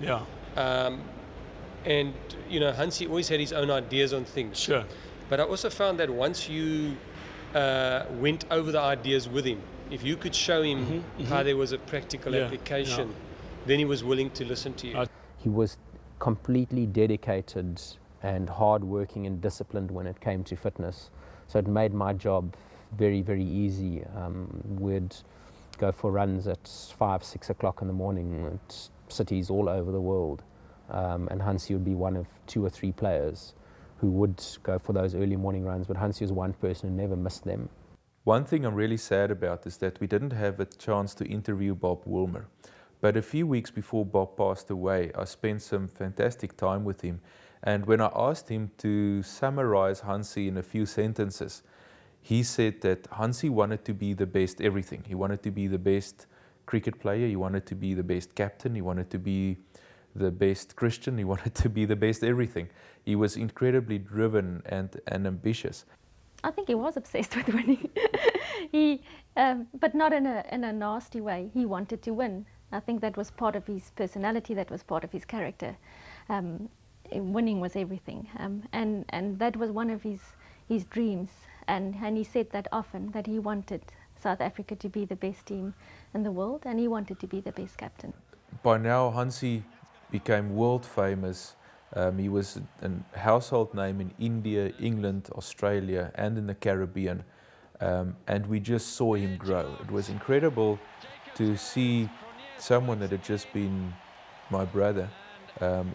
Yeah, And, you know, Hansi always had his own ideas on things. sure. But I also found that once you went over the ideas with him, if you could show him how there was a practical Yeah, application, then he was willing to listen to you. He was completely dedicated and hardworking and disciplined when it came to fitness. So it made my job very, very easy. We'd go for runs at 5, 6 o'clock in the morning at cities all over the world. And Hansi would be one of 2 or 3 players who would go for those early morning runs, but Hansi was one person who never missed them. One thing I'm really sad about is that we didn't have a chance to interview Bob Woolmer. But a few weeks before Bob passed away, I spent some fantastic time with him. And when I asked him to summarize Hansi in a few sentences, he said that Hansi wanted to be the best everything. He wanted to be the best cricket player, he wanted to be the best captain, he wanted to be the best Christian, he wanted to be the best everything. He was incredibly driven and ambitious. I think he was obsessed with winning. But not in a nasty way. He wanted to win. I think that was part of his personality, that was part of his character. Winning was everything. And that was one of his dreams. And he said that often, that he wanted South Africa to be the best team in the world, and he wanted to be the best captain. By now, Hansi became world famous. He was a household name in India, England, Australia, and in the Caribbean. And we just saw him grow. It was incredible to see someone that had just been my brother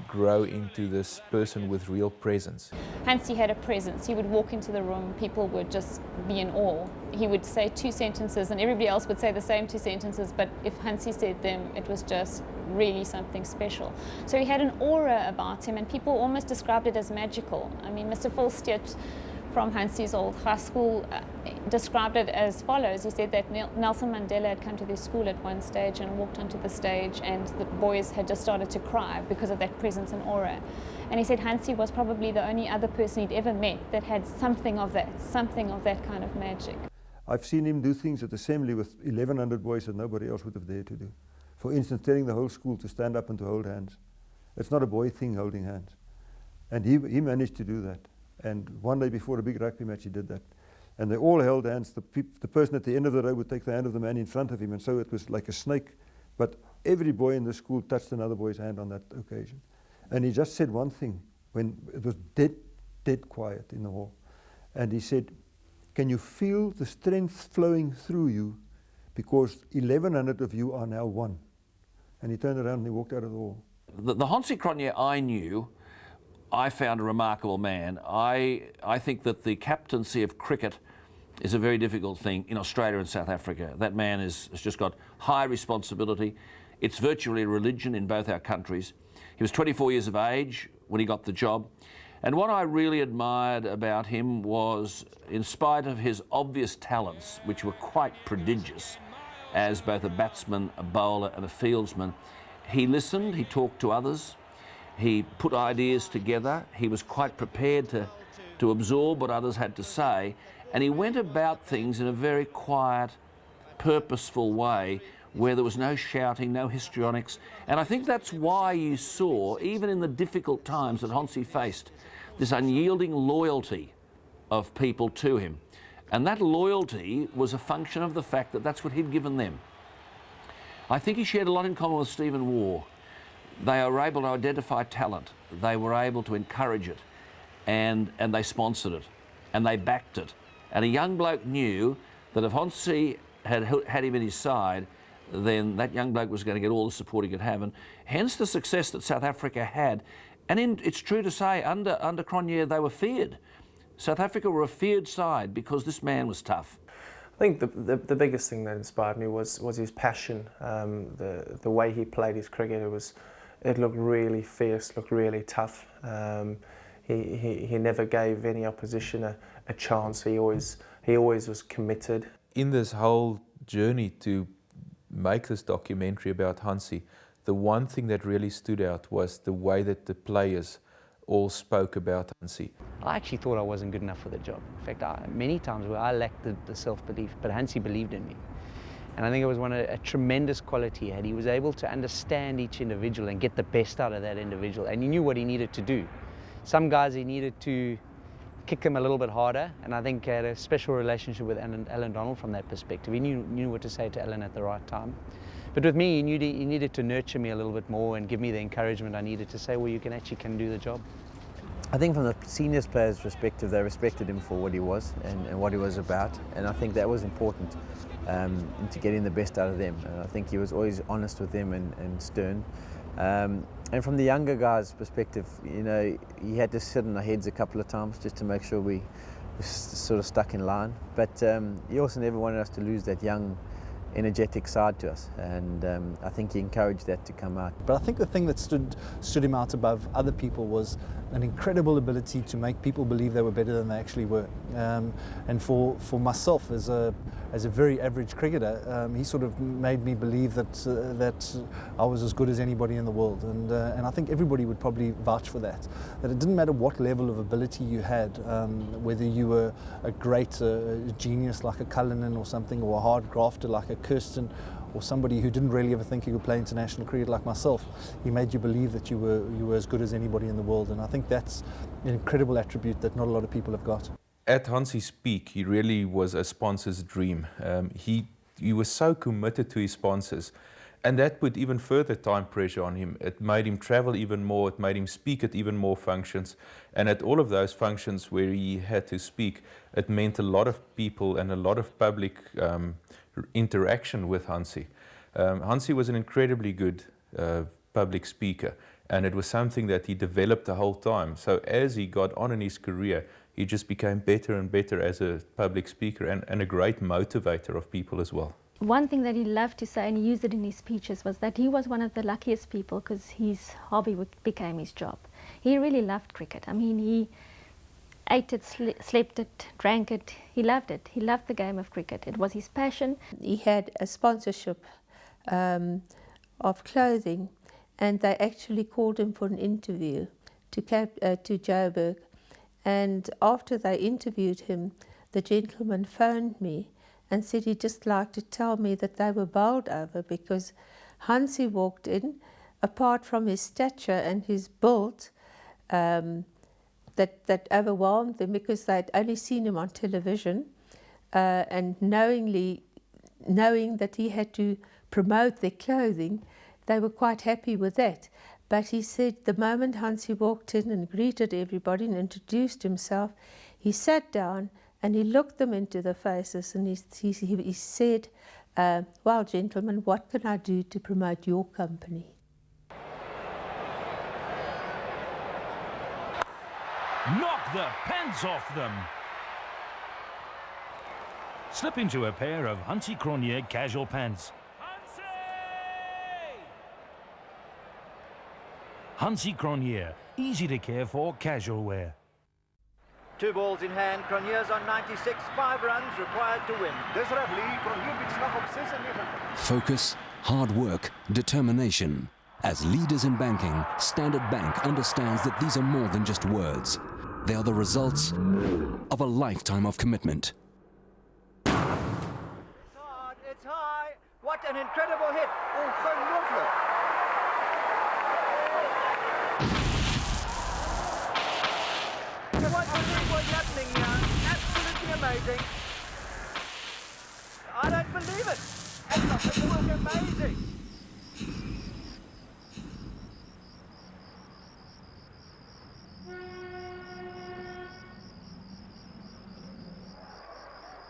grow into this person with real presence. Hansi had a presence. He would walk into the room, people would just be in awe. He would say 2 sentences and everybody else would say the same 2 sentences, but if Hansi said them, it was just really something special. So he had an aura about him, and people almost described it as magical. I mean, Mr. Volsteert from Hansi's old high school described it as follows. He said that Nelson Mandela had come to their school at one stage and walked onto the stage, and the boys had just started to cry because of that presence and aura. And he said Hansi was probably the only other person he'd ever met that had something of that kind of magic. I've seen him do things at assembly with 1,100 boys that nobody else would have dared to do. For instance, telling the whole school to stand up and to hold hands. It's not a boy thing, holding hands. And he managed to do that. And one day before a big rugby match, he did that. And they all held hands. The person at the end of the row would take the hand of the man in front of him, and so it was like a snake. But every boy in the school touched another boy's hand on that occasion. And he just said one thing when it was dead quiet in the hall. And he said, "Can you feel the strength flowing through you? Because 1,100 of you are now one." And he turned around and he walked out of the hall. The Hansi Cronje I knew, I found a remarkable man. I think that the captaincy of cricket is a very difficult thing in Australia and South Africa. That man has just got high responsibility. It's virtually a religion in both our countries. He was 24 years of age when he got the job. And what I really admired about him was, in spite of his obvious talents, which were quite prodigious, as both a batsman, a bowler and a fieldsman, he listened, he talked to others, he put ideas together, he was quite prepared to absorb what others had to say, and he went about things in a very quiet, purposeful way where there was no shouting, no histrionics. And I think that's why you saw, even in the difficult times that Hansi faced, this unyielding loyalty of people to him. And that loyalty was a function of the fact that that's what he'd given them. I think he shared a lot in common with Stephen Waugh. They were able to identify talent, they were able to encourage it, and they sponsored it, and they backed it. And a young bloke knew that if Hansi had him in his side, then that young bloke was going to get all the support he could have, and hence the success that South Africa had. And it's true to say, under Cronje, they were feared. South Africa were a feared side because this man was tough. I think the biggest thing that inspired me was his passion, the way he played his cricket. It looked really fierce, looked really tough. He never gave any opposition a chance. He always was committed. In this whole journey to make this documentary about Hansi, the one thing that really stood out was the way that the players all spoke about Hansi. I actually thought I wasn't good enough for the job. In fact, many times where I lacked the self-belief, but Hansi believed in me. And I think it was a tremendous quality he had. He was able to understand each individual and get the best out of that individual, and he knew what he needed to do. Some guys he needed to kick them a little bit harder, and I think he had a special relationship with Alan Donald from that perspective. He knew what to say to Alan at the right time. But with me, he needed to nurture me a little bit more and give me the encouragement I needed to say, well, you can do the job. I think from the seniors players' perspective, they respected him for what he was and what he was about, and I think that was important to getting the best out of them. And I think he was always honest with them and stern. And from the younger guys' perspective, you know, he had to sit in our heads a couple of times just to make sure we were sort of stuck in line. But he also never wanted us to lose that young, energetic side to us, and I think he encouraged that to come out. But I think the thing that stood him out above other people was an incredible ability to make people believe they were better than they actually were. And for myself, as a very average cricketer, he sort of made me believe that I was as good as anybody in the world. And I think everybody would probably vouch for that. That it didn't matter what level of ability you had, whether you were a great genius like a Cullinan or something, or a hard grafter like a Kirsten, or somebody who didn't really ever think he could play international cricket like myself. He made you believe that you were as good as anybody in the world, and I think that's an incredible attribute that not a lot of people have got. At Hansie's peak, he really was a sponsor's dream. He was so committed to his sponsors, and that put even further time pressure on him. It made him travel even more, it made him speak at even more functions, and at all of those functions where he had to speak, it meant a lot of people and a lot of public interaction with Hansie. Hansie was an incredibly good public speaker, and it was something that he developed the whole time. So as he got on in his career, he just became better and better as a public speaker and a great motivator of people as well. One thing that he loved to say, and he used it in his speeches, was that he was one of the luckiest people because his hobby became his job. He really loved cricket. I mean, he ate it, slept it, drank it. He loved it. He loved the game of cricket. It was his passion. He had a sponsorship of clothing, and they actually called him for an interview to Joburg. And after they interviewed him, the gentleman phoned me and said he'd just like to tell me that they were bowled over because Hansie walked in, apart from his stature and his build, that overwhelmed them because they'd only seen him on television, and knowing that he had to promote their clothing, they were quite happy with that. But he said the moment Hansie walked in and greeted everybody and introduced himself, he sat down and he looked them into the faces and he said, well, gentlemen, what can I do to promote your company? Knock the pants off them! Slip into a pair of Hansie Cronje casual pants. Hansie Cronje, easy to care for casual wear. 2 balls in hand, Cronje's on 96, 5 runs required to win. Focus, hard work, determination. As leaders in banking, Standard Bank understands that these are more than just words. They are the results of a lifetime of commitment. It's hard, it's high. What an incredible hit. Ongelooflijk. What do you think was happening here? Absolutely amazing. I don't believe it. It was amazing.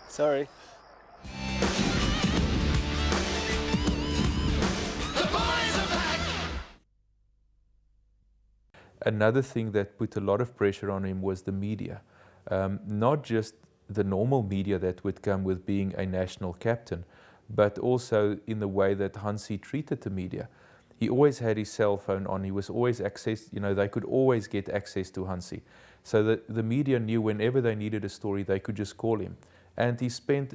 Sorry. Another thing that put a lot of pressure on him was the media. Not just the normal media that would come with being a national captain, but also in the way that Hansie treated the media. He always had his cell phone on, he was always they could always get access to Hansie. So that the media knew whenever they needed a story, they could just call him. And he spent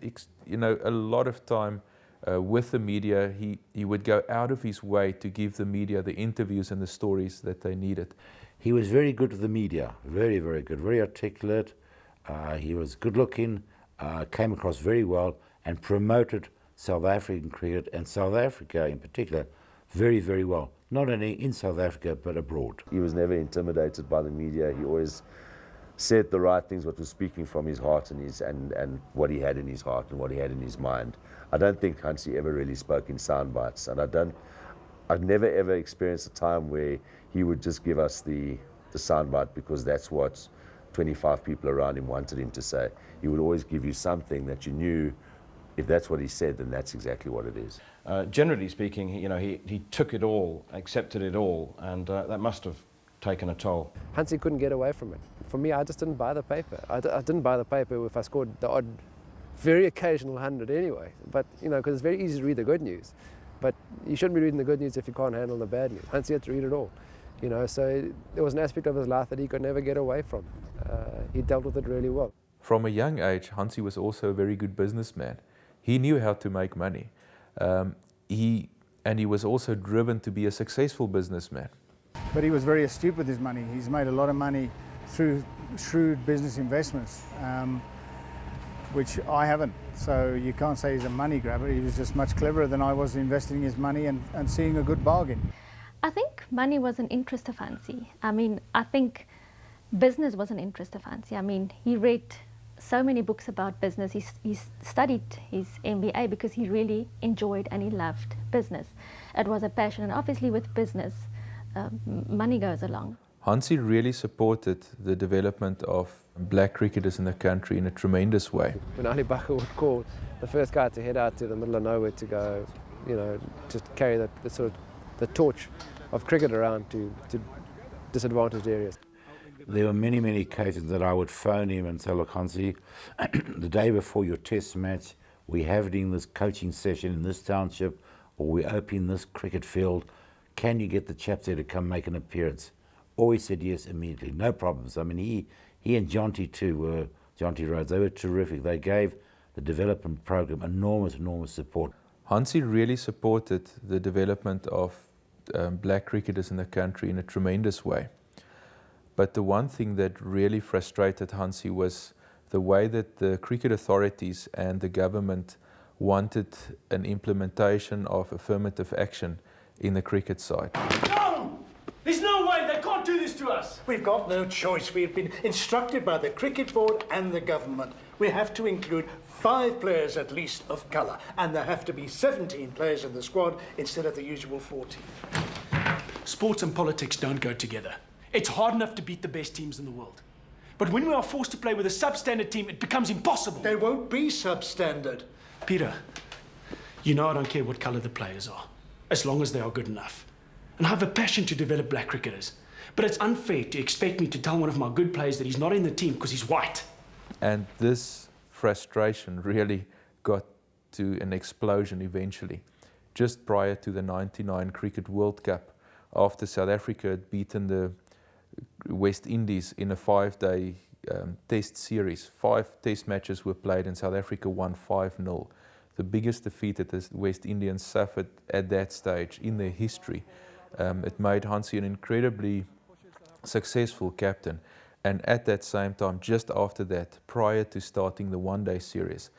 a lot of time with the media. He would go out of his way to give the media the interviews and the stories that they needed. He was very good with the media, very, very good, very articulate. He was good looking, came across very well and promoted South African cricket and South Africa in particular very, very well. Not only in South Africa but abroad. He was never intimidated by the media. He always said the right things, what was speaking from his heart and what he had in his heart and what he had in his mind. I don't think Hansie ever really spoke in sound bites, and I've never ever experienced a time where he would just give us the soundbite because that's what 25 people around him wanted him to say. He would always give you something that you knew, if that's what he said, then that's exactly what it is. Generally speaking, he took it all, accepted it all, and that must have taken a toll. Hansie couldn't get away from it. For me, I just didn't buy the paper. I didn't buy the paper if I scored the odd, very occasional 100 anyway. But, because it's very easy to read the good news. But you shouldn't be reading the good news if you can't handle the bad news. Hansie had to read it all. So there was an aspect of his life that he could never get away from. He dealt with it really well. From a young age, Hansie was also a very good businessman. He knew how to make money. He was also driven to be a successful businessman. But he was very astute with his money. He's made a lot of money through shrewd business investments, which I haven't. So you can't say he's a money grabber. He was just much cleverer than I was investing his money and seeing a good bargain. I think money was an interest of Hansie. I think business was an interest of Hansie. He read so many books about business. He studied his MBA because he really enjoyed and he loved business. It was a passion, and obviously with business, money goes along. Hansie really supported the development of black cricketers in the country in a tremendous way. When Ali Bakr would call, the first guy to head out to the middle of nowhere to go, just carry the torch of cricket around to disadvantaged areas. There were many, many cases that I would phone him and say, look, Hansie, the day before your test match, we're having this coaching session in this township, or we're opening this cricket field. Can you get the chaps there to come make an appearance? Always said yes immediately, no problems. He and Jonty too Jonty Rhodes, they were terrific. They gave the development program enormous support. Hansie really supported the development of black cricketers in the country in a tremendous way. But the one thing that really frustrated Hansie was the way that the cricket authorities and the government wanted an implementation of affirmative action in the cricket side. No! There's no way! They can't do this to us! We've got no choice. We've been instructed by the Cricket Board and the government. We have to include 5 players at least of colour, and there have to be 17 players in the squad instead of the usual 14. Sports and politics don't go together. It's hard enough to beat the best teams in the world. But when we are forced to play with a substandard team, it becomes impossible. They won't be substandard. Peter, I don't care what colour the players are, as long as they are good enough. And I have a passion to develop black cricketers. But it's unfair to expect me to tell one of my good players that he's not in the team because he's white. And this frustration really got to an explosion eventually. Just prior to the '99 Cricket World Cup, after South Africa had beaten the West Indies in a 5-day test series. 5 test matches were played and South Africa won 5-0. The biggest defeat that the West Indians suffered at that stage in their history. It made Hansie an incredibly successful captain. And at that same time, just after that, prior to starting the one-day series,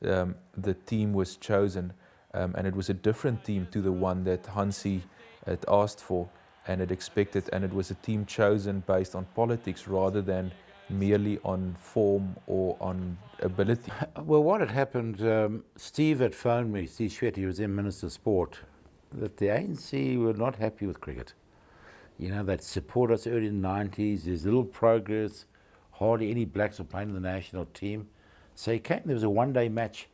the team was chosen, and it was a different team to the one that Hansie had asked for and had expected, and it was a team chosen based on politics rather than merely on form or on ability. Well, what had happened, Steve had phoned me, Steve Schwett, he was then Minister of Sport, that the ANC were not happy with cricket. They'd support us early in the 90s, there's little progress, hardly any blacks were playing in the national team. So he came, there was a one-day match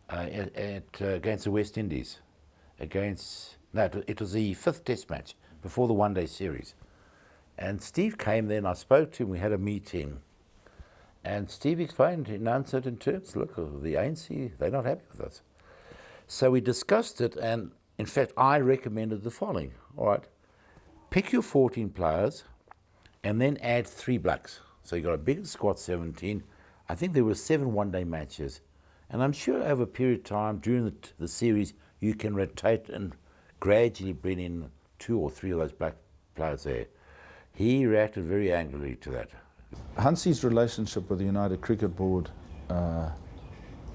against the West Indies. It was the 5th test match before the one-day series. And Steve came there and I spoke to him, we had a meeting. And Steve explained in uncertain terms, look, the ANC, they're not happy with us. So we discussed it, and in fact, I recommended the following. All right, pick your 14 players and then add 3 blacks. So you got a bigger squad, 17. I think there were 7 one-day matches. And I'm sure over a period of time during the series, you can rotate and gradually bring in 2 or 3 of those black players there. He reacted very angrily to that. Hansie's relationship with the United Cricket Board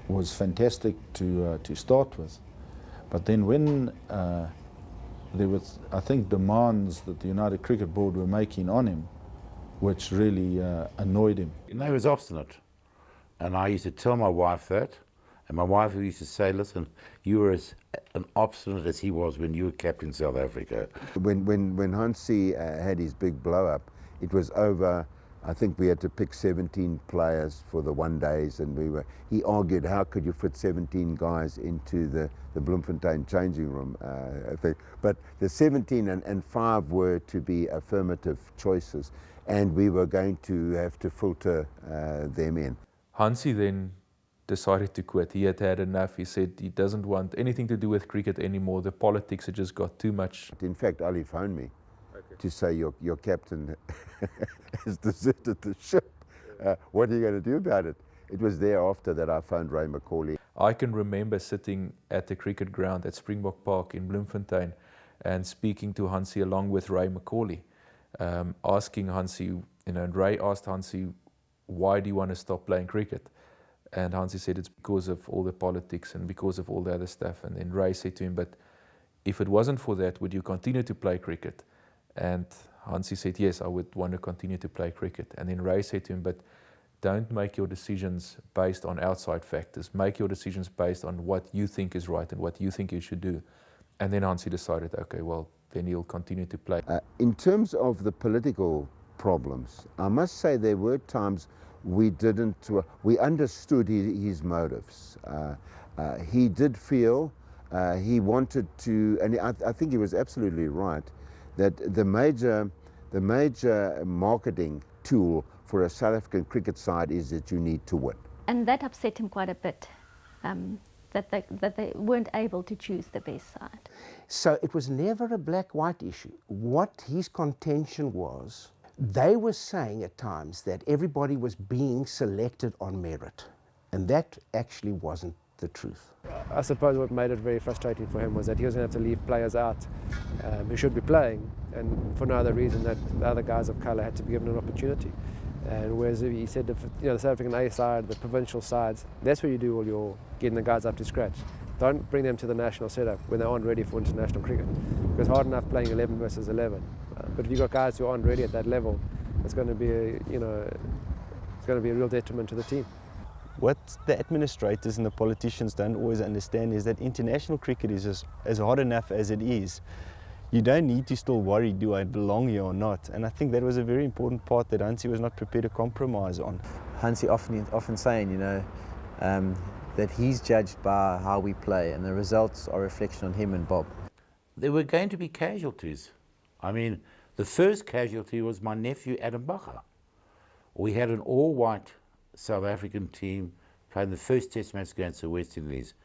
was fantastic to start with. But then when there was, I think, demands that the United Cricket Board were making on him, which really annoyed him. You know, he was obstinate. And I used to tell my wife that, and my wife used to say, listen, you were as obstinate as he was when you were captain South Africa. When Hansie had his big blow-up, it was over, I think we had to pick 17 players for the one days, and he argued, how could you fit 17 guys into the Bloemfontein changing room? But the 17 and 5 were to be affirmative choices, and we were going to have to filter them in. Hansie then decided to quit. He had had enough. He said he doesn't want anything to do with cricket anymore. The politics had just got too much. In fact, Ali phoned me to say your captain has deserted the ship. What are you going to do about it? It was thereafter that I phoned Ray McCauley. I can remember sitting at the cricket ground at Springbok Park in Bloemfontein and speaking to Hansie along with Ray McCauley, asking Hansie, and Ray asked Hansie, why do you want to stop playing cricket? And Hansie said it's because of all the politics and because of all the other stuff. And then Ray said to him, but if it wasn't for that, would you continue to play cricket? And Hansie said, yes, I would want to continue to play cricket. And then Ray said to him, but don't make your decisions based on outside factors. Make your decisions based on what you think is right and what you think you should do. And then Hansie decided, okay, well, then he'll continue to play. In terms of the political problems, I must say there were times we we understood his motives. He did feel he wanted to, and I think he was absolutely right, that the major marketing tool for a South African cricket side is that you need to win. And that upset him quite a bit, that they weren't able to choose the best side. So it was never a black-white issue. What his contention was, they were saying at times that everybody was being selected on merit, and that actually wasn't the truth. I suppose what made it very frustrating for him was that he was going to have to leave players out who should be playing, and for no other reason that the other guys of colour had to be given an opportunity. And whereas he said, the South African A side, the provincial sides, that's where you do all your getting the guys up to scratch. Don't bring them to the national setup when they aren't ready for international cricket, because hard enough playing 11 versus 11. But if you've got guys who aren't ready at that level, it's going to be it's going to be a real detriment to the team. What the administrators and the politicians don't always understand is that international cricket is as hard enough as it is. You don't need to still worry, do I belong here or not? And I think that was a very important part that Hansie was not prepared to compromise on. Hansie often saying, that he's judged by how we play, and the results are a reflection on him and Bob. There were going to be casualties. I mean, the first casualty was my nephew Adam Bacher. We had an all-white South African team playing the first test match against the West Indies.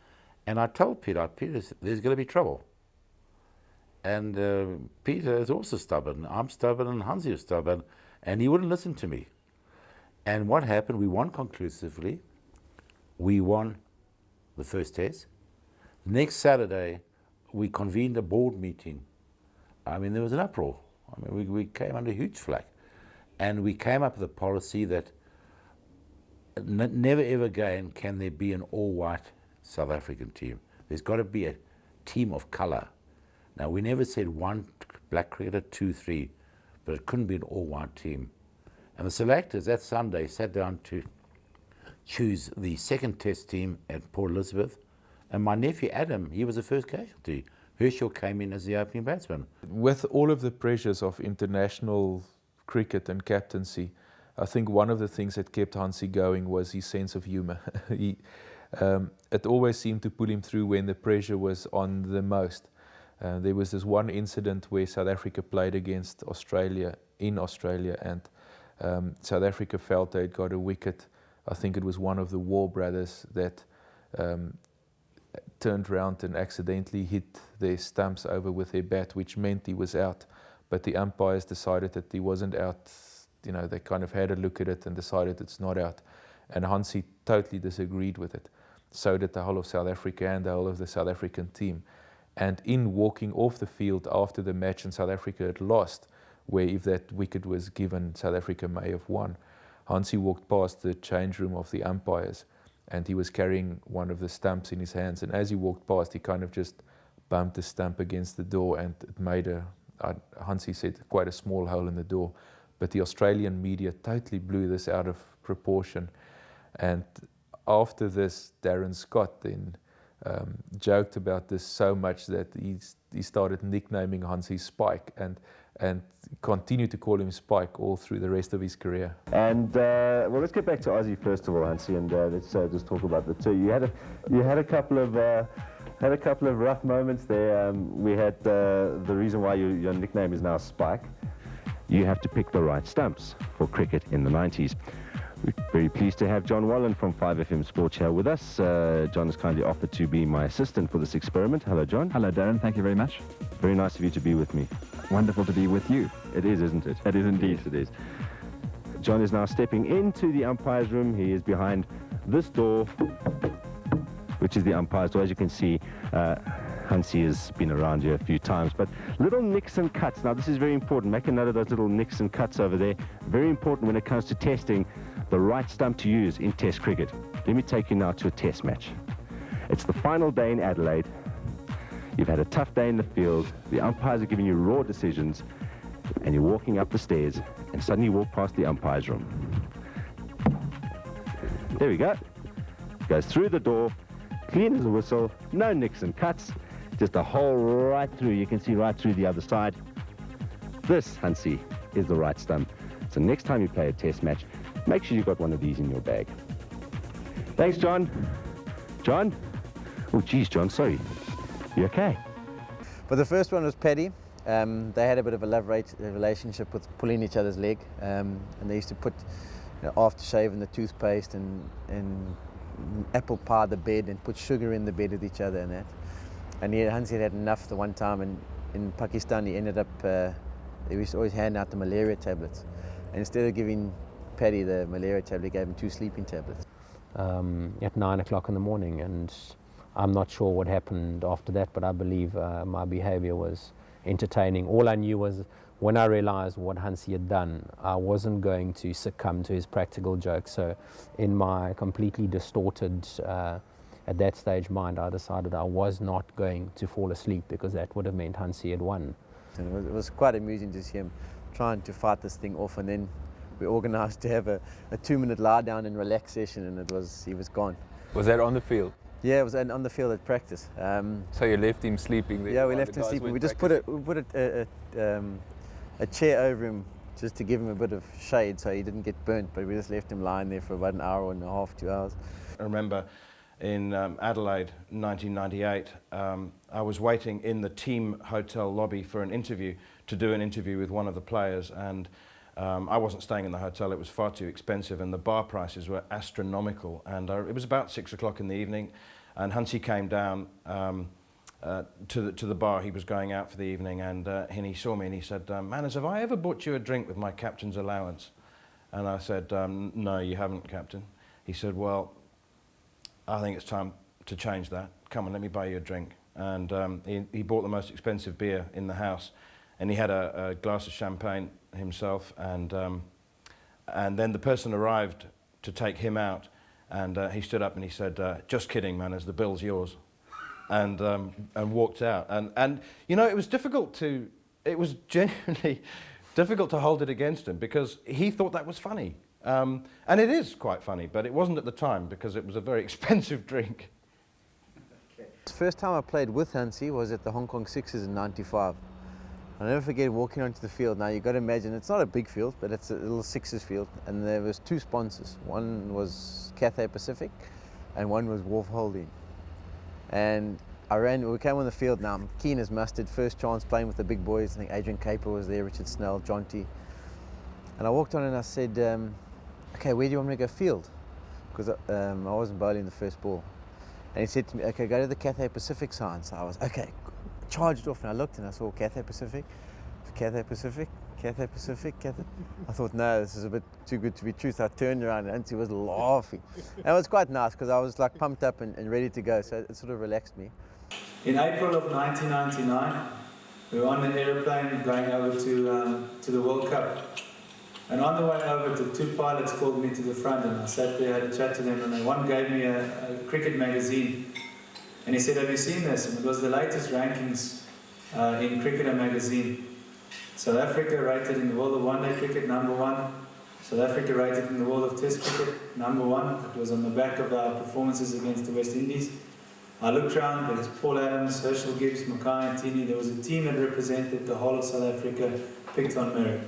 And I told Peter, there's going to be trouble. And Peter is also stubborn. I'm stubborn and Hansie is stubborn. And he wouldn't listen to me. And what happened? We won conclusively. We won the first test. Next Saturday, we convened a board meeting. I mean, there was an uproar. I mean, we came under huge flack. And we came up with a policy that never ever again can there be an all-white South African team. There's got to be a team of colour. Now, we never said 1 black cricketer, 2, 3, but it couldn't be an all-white team. And the selectors that Sunday sat down to choose the second test team at Port Elizabeth. And my nephew Adam, he was the first casualty. Herschel came in as the opening batsman. With all of the pressures of international cricket and captaincy, I think one of the things that kept Hansie going was his sense of humour. It always seemed to pull him through when the pressure was on the most. There was this one incident where South Africa played against Australia, in Australia, and South Africa felt they'd got a wicket. I think it was one of the War brothers that turned round and accidentally hit their stumps over with their bat, which meant he was out. But the umpires decided that he wasn't out. They kind of had a look at it and decided it's not out. And Hansie totally disagreed with it. So did the whole of South Africa and the whole of the South African team. And in walking off the field after the match and South Africa had lost, where if that wicket was given, South Africa may have won, Hansie walked past the change room of the umpires and he was carrying one of the stumps in his hands. And as he walked past, he kind of just bumped the stump against the door, and it made Hansie said, quite a small hole in the door. But the Australian media totally blew this out of proportion. And after this, Darren Scott then joked about this so much that he started nicknaming Hansie Spike, and continued to call him Spike all through the rest of his career. And well, let's get back to Aussie first of all, Hansie, and let's just talk about the two. You had a couple of rough moments there. We had the reason why your nickname is now Spike. You have to pick the right stumps for cricket in the 90s. We're very pleased to have John Wallen from 5FM Sports here with us. John has kindly offered to be my assistant for this experiment. Hello, John. Hello, Darren. Thank you very much. Very nice of you to be with me. Wonderful to be with you. It is, isn't it? It is indeed. Yes, it is. John is now stepping into the umpire's room. He is behind this door, which is the umpire's door. As you can see, Hansie has been around here a few times, but little nicks and cuts. Now, this is very important. Make a note of those little nicks and cuts over there. Very important when it comes to testing the right stump to use in Test cricket. Let me take you now to a Test match. It's the final day in Adelaide. You've had a tough day in the field. The umpires are giving you raw decisions, and you're walking up the stairs, and suddenly you walk past the umpire's room. There we go. Goes through the door, clean as a whistle, no nicks and cuts, just a hole right through. You can see right through the other side. This, Hansie, is the right stump. So next time you play a Test match, make sure you've got one of these in your bag. Thanks, John. John? Oh, geez, John, sorry. You okay? But the first one was Paddy. They had a bit of a love relationship with pulling each other's leg, and they used to put aftershave in the toothpaste and apple pie the bed and put sugar in the bed with each other and that. And Hansie had enough the one time, and in Pakistan he ended up, they used to always hand out the malaria tablets. And instead of giving Paddy the malaria tablet, he gave him 2 sleeping tablets. At 9 o'clock in the morning, and I'm not sure what happened after that, but I believe my behavior was entertaining. All I knew was when I realized what Hansie had done, I wasn't going to succumb to his practical jokes. So in my completely distorted, at that stage mind, I decided I was not going to fall asleep, because that would have meant Hansie had won. And it was quite amusing to see him trying to fight this thing off, and then we organised to have a 2-minute lie down and relax session, and he was gone. Was that on the field? Yeah, it was on the field at practice. So you left him sleeping there? Yeah, we left him sleeping. We just put a chair over him just to give him a bit of shade so he didn't get burnt, but we just left him lying there for about an hour and a half, 2 hours. I remember in Adelaide, 1998, I was waiting in the team hotel lobby for an interview, to do an interview with one of the players, and I wasn't staying in the hotel. It was far too expensive, and the bar prices were astronomical. And it was about 6 o'clock in the evening, and Hansie came down to the bar. He was going out for the evening, and he saw me and he said, "Manners, have I ever bought you a drink with my captain's allowance?" And I said, "No, you haven't, Captain." He said, "Well, I think it's time to change that. Come on, let me buy you a drink." And he bought the most expensive beer in the house, and he had a glass of champagne himself, and then the person arrived to take him out, and he stood up and he said, "Just kidding, Manners, the bill's yours," and walked out. And you know, it was genuinely difficult to hold it against him, because he thought that was funny. And it is quite funny, but it wasn't at the time, because it was a very expensive drink. The first time I played with Hansie was at the Hong Kong Sixers in '95. I'll never forget walking onto the field. Now you've got to imagine, it's not a big field, but it's a little Sixers field, and there was 2 sponsors. One was Cathay Pacific and one was Wharf Holding. And we came on the field. Now I'm keen as mustard, first chance playing with the big boys. I think Adrian Caper was there, Richard Snell, Jonty. And I walked on and I said, "Okay, where do you want me to go field?" Because I wasn't bowling the first ball. And he said to me, "Okay, go to the Cathay Pacific sign." So I was, okay, charged off, and I looked and I saw Cathay Pacific, Cathay Pacific, Cathay Pacific, Cathay. I thought, no, this is a bit too good to be true. So I turned around and he was laughing. And it was quite nice, because I was like pumped up and ready to go, so it sort of relaxed me. In April of 1999, we were on an aeroplane going over to the World Cup. And on the way over, the two pilots called me to the front, and I sat there, had a chat to them, and one gave me a cricket magazine. And he said, have you seen this? And it was the latest rankings in Cricketer magazine. South Africa rated in the world of one-day cricket #1. South Africa rated in the world of Test cricket #1. It was on the back of our performances against the West Indies. I looked around, there was Paul Adams, Herschel Gibbs, Mackay and Tini. There was a team that represented the whole of South Africa, picked on merit.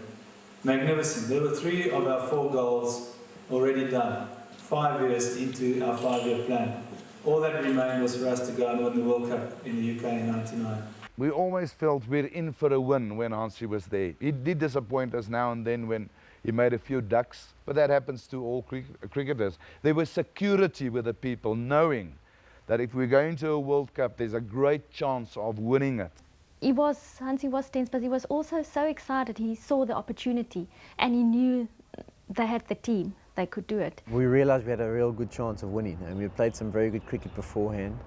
Magnificent. There were 3 of our 4 goals already done, 5 years into our 5-year plan. All that remained was for us to go and win the World Cup in the UK in '99. We always felt we're in for a win when Hansie was there. He did disappoint us now and then when he made a few ducks, but that happens to all cricketers. There was security with the people, knowing that if we're going to a World Cup, there's a great chance of winning it. Hansie was tense, but he was also so excited. He saw the opportunity and he knew they had the team. They could do it. We realised we had a real good chance of winning, and we had played some very good cricket beforehand.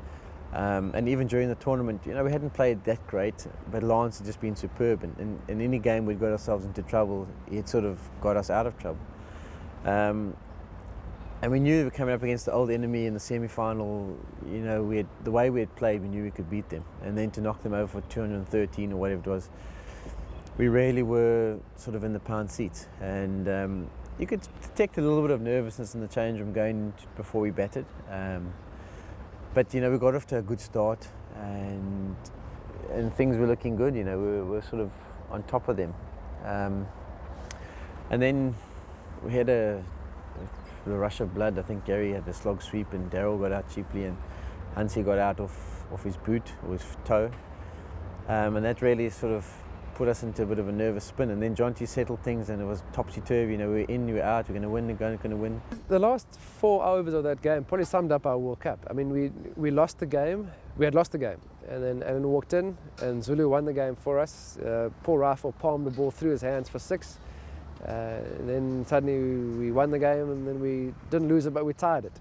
And even during the tournament, we hadn't played that great, but Lance had just been superb. And in any game we'd got ourselves into trouble, he had sort of got us out of trouble. And we knew we were coming up against the old enemy in the semi-final. The way we had played, we knew we could beat them. And then to knock them over for 213 or whatever it was, we really were sort of in the pound seats. And you could detect a little bit of nervousness in the change room before we batted. But we got off to a good start, and things were looking good. We were sort of on top of them. And then we had the rush of blood. I think Gary had a slog sweep, and Daryl got out cheaply, and Hansie got out off his boot or his toe, and that really sort of put us into a bit of a nervous spin. And then Jonty settled things, and it was topsy-turvy. We were in, we were out, we're going to win, we're going to win. The last 4 overs of that game probably summed up our World Cup. I mean, we lost the game. We had lost the game, and then Alan walked in, and Zulu won the game for us. Paul Rifle palmed the ball through his hands for 6. And then suddenly we won the game, and then we didn't lose it, but we tied it.